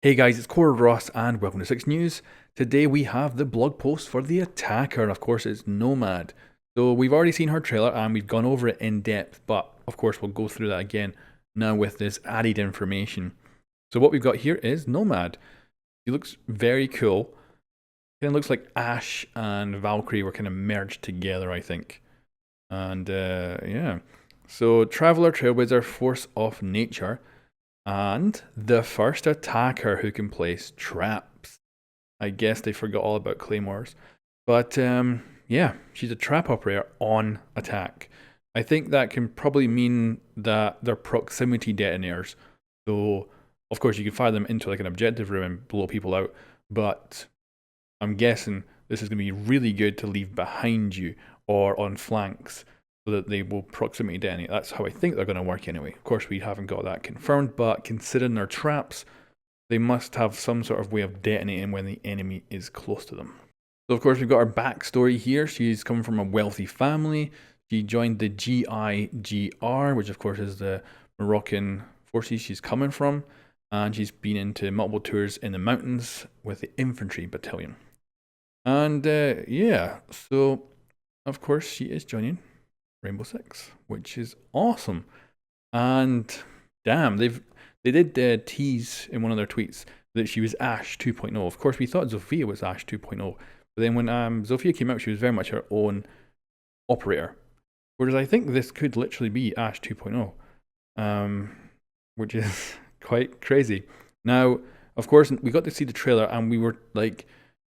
Hey guys, it's Cora Ross and welcome to 6 News. Today we have the blog post for the attacker, and of course it's Nomad. So we've already seen her trailer and we've gone over it in depth, but of course we'll go through that again now with this added information. So what we've got here is Nomad. He looks very cool. Kind of looks like Ash and Valkyrie were kind of merged together, I think. And yeah. So Traveler, Trailblazer, Force of Nature. And the first attacker who can place traps. I guess they forgot all about claymores. But yeah, she's a trap operator on attack. I think that can probably mean that they're proximity detonators. So, of course, you can fire them into like an objective room and blow people out. But I'm guessing this is going to be really good to leave behind you or on flanks, so that they will proximity detonate. That's how I think they're going to work anyway. Of course, we haven't got that confirmed, but considering their traps, they must have some sort of way of detonating when the enemy is close to them. So, of course, we've got our backstory here. She's coming from a wealthy family. She joined the GIGR, which, of course, is the Moroccan forces she's coming from. And she's been into multiple tours in the mountains with the infantry battalion. And yeah, so, of course, she is joining Rainbow Six, which is awesome. And damn, they did tease in one of their tweets that she was Ash 2.0. Of course, we thought Zofia was Ash 2.0, but then when Zofia came out, she was very much her own operator. Whereas I think this could literally be Ash 2.0, which is quite crazy. Now, of course, we got to see the trailer, and we were like,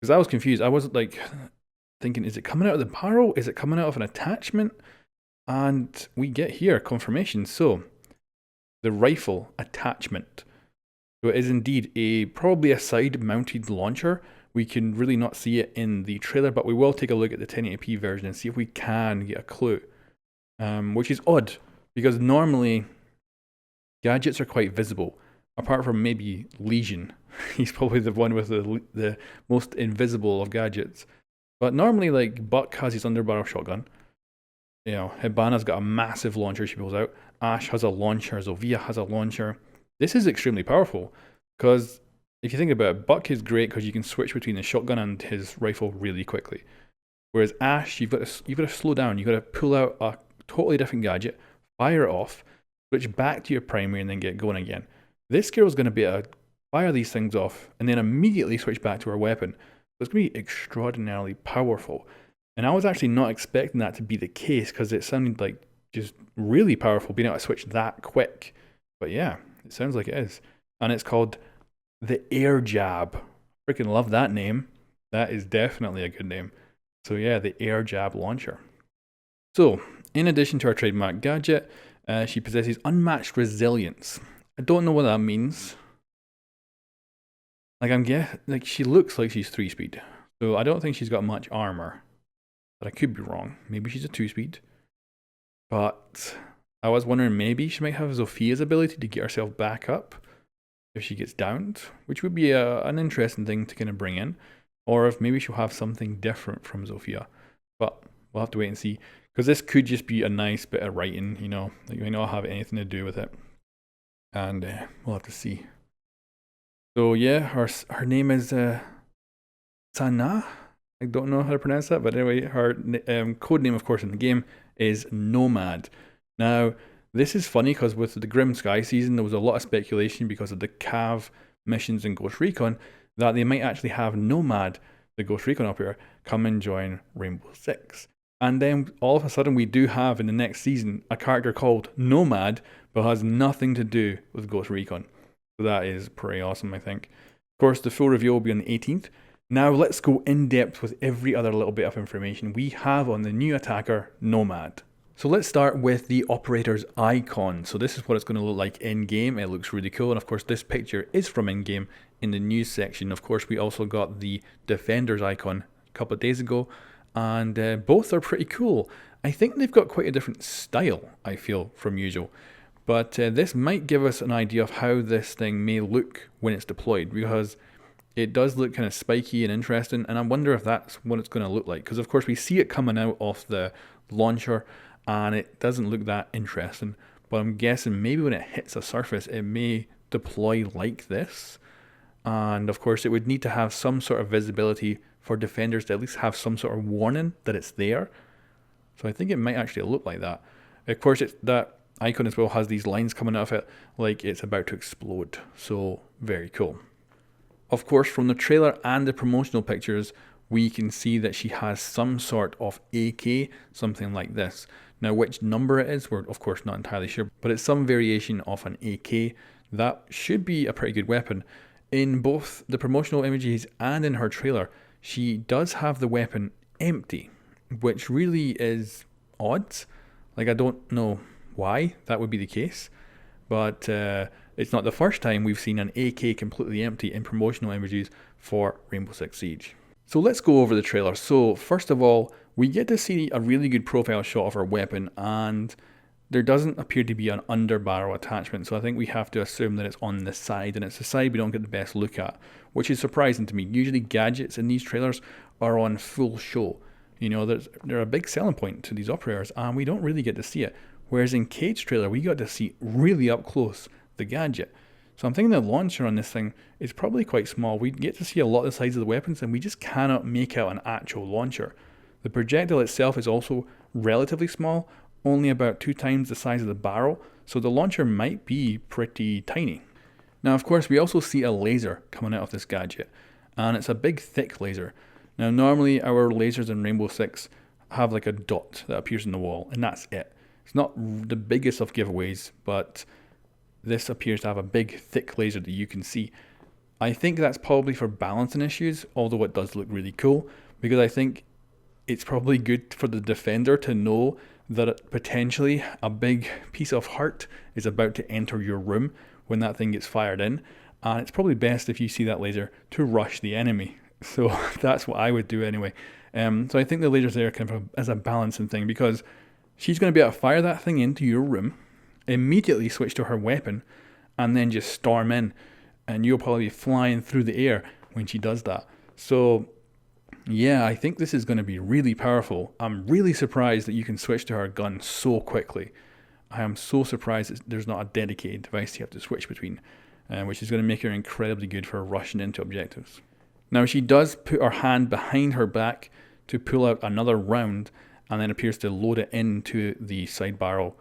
because I was confused. I wasn't like thinking, is it coming out of the barrel? Is it coming out of an attachment? And we get here confirmation. So, the rifle attachment. So it is indeed probably a side-mounted launcher. We can really not see it in the trailer, but we will take a look at the 1080p version and see if we can get a clue. Which is odd, because normally gadgets are quite visible, apart from maybe Legion. He's probably the one with the most invisible of gadgets. But normally, like, Buck has his underbarrel shotgun. You know, Hibana's got a massive launcher she pulls out. Ash has a launcher. Zofia has a launcher. This is extremely powerful, because if you think about it, Buck is great because you can switch between the shotgun and his rifle really quickly. Whereas Ash, you've got to slow down. You've got to pull out a totally different gadget, fire it off, switch back to your primary, and then get going again. This girl's going to be able to fire these things off and then immediately switch back to her weapon. So it's going to be extraordinarily powerful. And I was actually not expecting that to be the case, because it sounded like just really powerful being able to switch that quick. But yeah, it sounds like it is. And it's called the Airjab. Freaking love that name. That is definitely a good name. So yeah, the Airjab launcher. So, in addition to her trademark gadget, she possesses unmatched resilience. I don't know what that means. Like she looks like she's 3-speed. So I don't think she's got much armor. But I could be wrong. Maybe she's a 2-speed. But I was wondering, maybe she might have Zofia's ability to get herself back up if she gets downed, which would be an interesting thing to kind of bring in. Or if maybe she'll have something different from Zofia. But we'll have to wait and see. Because this could just be a nice bit of writing, you know. Like, it may not have anything to do with it. And we'll have to see. So yeah, her name is Sana. I don't know how to pronounce that, but anyway, her code name, of course, in the game is Nomad. Now, this is funny because with the Grim Sky season, there was a lot of speculation because of the Cav missions in Ghost Recon that they might actually have Nomad, the Ghost Recon operator, come and join Rainbow Six. And then all of a sudden, we do have in the next season a character called Nomad, but has nothing to do with Ghost Recon. So that is pretty awesome, I think. Of course, the full reveal will be on the 18th. Now let's go in depth with every other little bit of information we have on the new attacker, Nomad. So let's start with the operator's icon. So this is what it's going to look like in-game. It looks really cool. And of course, this picture is from in-game in the news section. Of course, we also got the defender's icon a couple of days ago. And both are pretty cool. I think they've got quite a different style, I feel, from usual. But this might give us an idea of how this thing may look when it's deployed, because it does look kind of spiky and interesting, and I wonder if that's what it's going to look like. Because of course we see it coming out of the launcher, and it doesn't look that interesting. But I'm guessing maybe when it hits a surface, it may deploy like this. And of course, it would need to have some sort of visibility for defenders to at least have some sort of warning that it's there. So I think it might actually look like that. Of course, that icon as well has these lines coming out of it like it's about to explode. So very cool. Of course, from the trailer and the promotional pictures, we can see that she has some sort of AK, something like this. Now, which number it is, we're of course not entirely sure, but it's some variation of an AK. That should be a pretty good weapon. In both the promotional images and in her trailer, she does have the weapon empty, which really is odd. Like, I don't know why that would be the case, but it's not the first time we've seen an AK completely empty in promotional images for Rainbow Six Siege. So let's go over the trailer. So first of all, we get to see a really good profile shot of her weapon, and there doesn't appear to be an under barrel attachment, so I think we have to assume that it's on the side, and it's the side we don't get the best look at, which is surprising to me. Usually gadgets in these trailers are on full show. You know, they're a big selling point to these operators, and we don't really get to see it. Whereas in Kate's trailer, we got to see really up close the gadget. So I'm thinking the launcher on this thing is probably quite small. We get to see a lot of the sides of the weapons, and we just cannot make out an actual launcher. The projectile itself is also relatively small, only about 2 times the size of the barrel, so the launcher might be pretty tiny. Now, of course, we also see a laser coming out of this gadget, and it's a big, thick laser. Now, normally our lasers in Rainbow Six have like a dot that appears in the wall, and that's it. It's not the biggest of giveaways, but this appears to have a big, thick laser that you can see. I think that's probably for balancing issues, although it does look really cool, because I think it's probably good for the defender to know that potentially a big piece of heart is about to enter your room when that thing gets fired in, and it's probably best if you see that laser to rush the enemy. So that's what I would do anyway. So I think the laser's there kind of as a balancing thing, because she's going to be able to fire that thing into your room, immediately switch to her weapon, and then just storm in, and you'll probably be flying through the air when she does that. So yeah, I think this is going to be really powerful. I'm really surprised that you can switch to her gun so quickly. I am so surprised that there's not a dedicated device you have to switch between, which is going to make her incredibly good for rushing into objectives. Now, she does put her hand behind her back to pull out another round, and then appears to load it into the side barrel.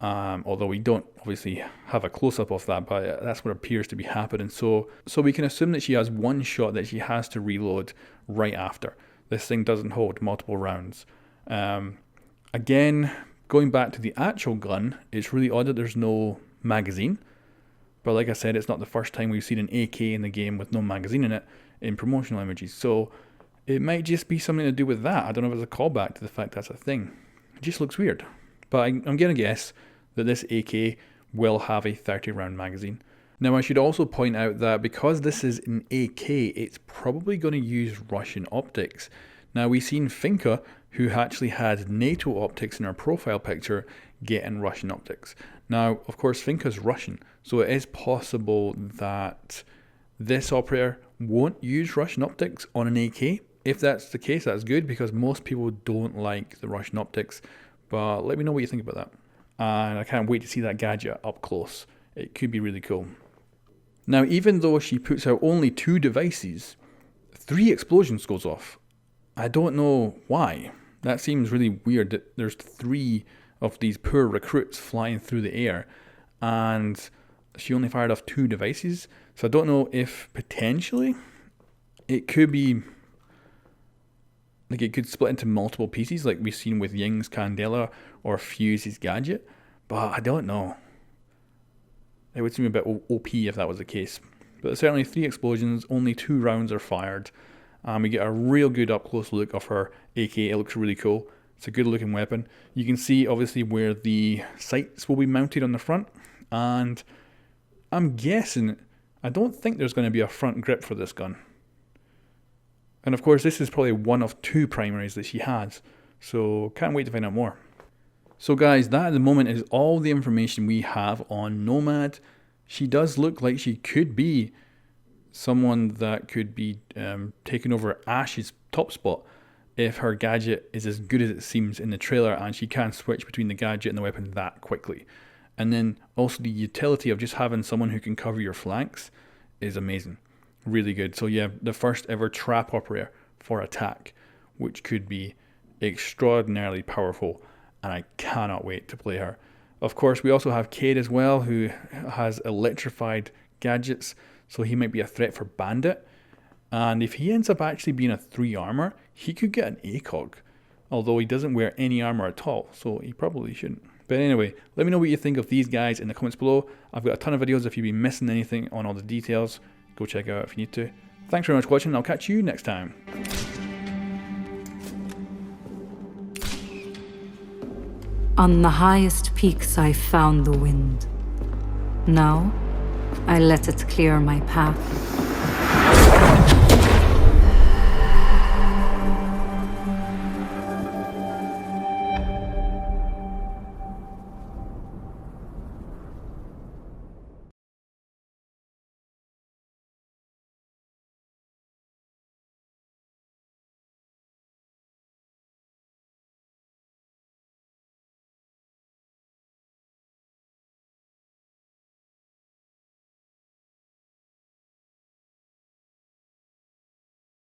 Although we don't obviously have a close-up of that, but that's what appears to be happening. So we can assume that she has one shot that she has to reload right after. This thing doesn't hold multiple rounds. Again, going back to the actual gun, it's really odd that there's no magazine. But like I said, it's not the first time we've seen an AK in the game with no magazine in it in promotional images. So it might just be something to do with that. I don't know if it's a callback to the fact that's a thing. It just looks weird. But I'm going to guess that this AK will have a 30 round magazine. Now, I should also point out that because this is an AK, it's probably going to use Russian optics. Now, we've seen Finka, who actually had NATO optics in her profile picture, getting Russian optics. Now, of course, Finka's Russian, so it is possible that this operator won't use Russian optics on an AK. If that's the case, that's good, because most people don't like the Russian optics. But let me know what you think about that. And I can't wait to see that gadget up close. It could be really cool. Now, even though she puts out only 2 devices, 3 explosions goes off. I don't know why. That seems really weird that there's 3 of these poor recruits flying through the air, and she only fired off 2 devices. So I don't know if potentially it could be like it could split into multiple pieces, like we've seen with Ying's Candela or Fuse's Gadget, but I don't know. It would seem a bit OP if that was the case. But certainly 3 explosions, only 2 rounds are fired, and we get a real good up close look of her AK. It looks really cool. It's a good looking weapon. You can see obviously where the sights will be mounted on the front, and I'm guessing, I don't think there's going to be a front grip for this gun. And of course, this is probably one of 2 primaries that she has, so can't wait to find out more. So guys, that at the moment is all the information we have on Nomad. She does look like she could be someone that could be taking over Ash's top spot if her gadget is as good as it seems in the trailer, and she can switch between the gadget and the weapon that quickly. And then also the utility of just having someone who can cover your flanks is amazing. really good. So yeah, the first ever trap operator for attack, which could be extraordinarily powerful, and I cannot wait to play her. Of course, we also have Cade as well, who has electrified gadgets, so he might be a threat for Bandit. And if he ends up actually being a 3 armor, he could get an ACOG, although he doesn't wear any armor at all, so he probably shouldn't. But anyway, let me know what you think of these guys in the comments below. I've got a ton of videos. If you've been missing anything on all the details, go check it out if you need to. Thanks very much for watching. I'll catch you next time. On the highest peaks I found the wind. Now, I let it clear my path.